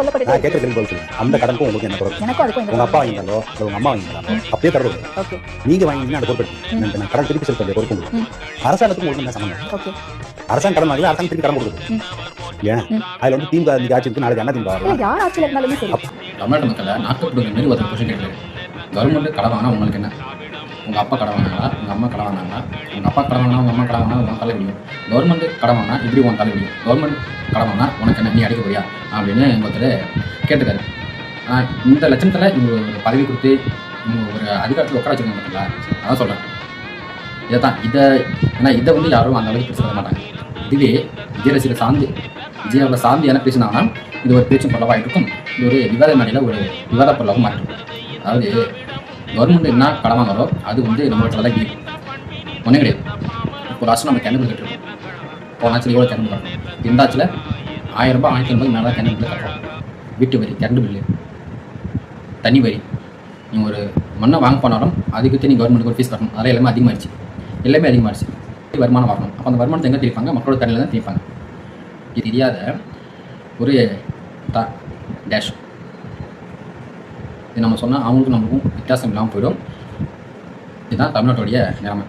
சொல்லப்பட்டது. நான் கேட்குற கேள்வி பதில் சொல்லுங்க. அந்த கடனுக்கும் உங்களுக்கு என்ன தொடர்பு? எனக்கும் அதுக்கும் உங்க அப்பா வாங்கிட்டாலோ இல்லை உங்க அம்மா வாங்கிட்டாலோ அப்படியே தரது. ஓகே நீங்க வாங்கினீங்கன்னா அந்த பொறுப்பு நான் கடன் திருப்பி செலுத்த வேண்டிய பொறுப்பு உங்களுக்கு. அரசாங்கத்துக்கும் உங்களுக்கு என்ன சம்பந்தம்? ஓகே அரசாங்கம் கடன் வாங்கி அரசாங்கம் திருப்பி கடன் கொடுக்குது. ஏன் அதுல வந்து திமுக இன்னைக்கு ஆட்சி இருக்கு, நாளைக்கு என்ன திமுக இல்ல வரலாம். யார் ஆட்சியில் இருந்தாலுமே சரி. தமிழ்நாட்டு மக்களை நாக்கப்படுற மாரி ஒரு கொஸ்டின் கேட்குறாரு. கவர்மெண்ட் கடன் வாங்கினா உங்களுக்கு என்ன? உங்கள் அப்பா கடன் வாங்கினாங்களா, உங்கள் அம்மா கடன் வாங்கினாங்களா? உங்கள் அப்பா கடன் வாங்கினா உங்கள் அம்மா கடன் வாங்கினா உங்கள் தலை விடியும். கவர்மெண்ட் கடன் வாங்கினா இப்படி உன் தலை விடியும். கவர்மெண்ட் கடன் வாங்கினா உனக்கு என்ன, நீ அடிக்க போறியா அப்படின்னு ஒருத்தர் கேட்டுக்காரு. ஆனால் இந்த லட்சணத்தில் இவங்க ஒரு பதவி கொடுத்து இவங்க ஒரு அதிகாரத்தில் உட்கார வச்சுருக்காங்க பார்த்தீங்களா, அதான் சொல்கிறேன். இதை தான் ஏன்னா இதை வந்து யாரும் அந்த அளவுக்கு பேச மாட்டாங்க. இதுவே விஜயரசியில் சார்ந்து விஜயாவில் சார்ந்து என்ன பேசினாங்கன்னா இது ஒரு பேச்சும் பொருளாக இருக்கும். இது ஒரு விவாத மேடையில் ஒரு விவாத பொருளாக மாற்றும். அதாவது கவர்மெண்ட் என்ன கடன் வாங்குறோ அது வந்து நம்மளோட தான் கிடைக்கும். ஒன்றும் கிடையாது. இப்போ லாஸ்ட்டு நம்ம கேண்டல் கட்டிருக்கோம். போன ஆட்சியில் எவ்வளோ கேண்டல் கட்டுறோம்? இந்த ஆட்சியில் 1000 ரூபாய் 1500 மேலே கேண்டல் பில்லு கட்டுறோம். வீட்டு வரி, கரண்ட் பில்லு, தண்ணி வரி. நீங்கள் ஒரு மண்ணை வாங்க போனாலும் அதுக்கு நீ கவர்மெண்ட்டுக்கு ஒரு ஃபீஸ் கட்டணும். அதெல்லாம் எல்லாமே அதிகமாகிடுச்சு. வருமானம் வரணும். அப்போ அந்த வருமானத்தை எங்கே தீர்ப்பாங்க? மக்களோட தண்ணியில் தான் தீர்ப்பாங்க. இது தெரியாத ஒரு டேஷ் இது நம்ம சொன்னால் அவங்களுக்கும் நம்மளுக்கும் வித்தியாசம் இல்லாமல் போயிடும். இதுதான் தமிழ்நாட்டுடைய நிலைமை.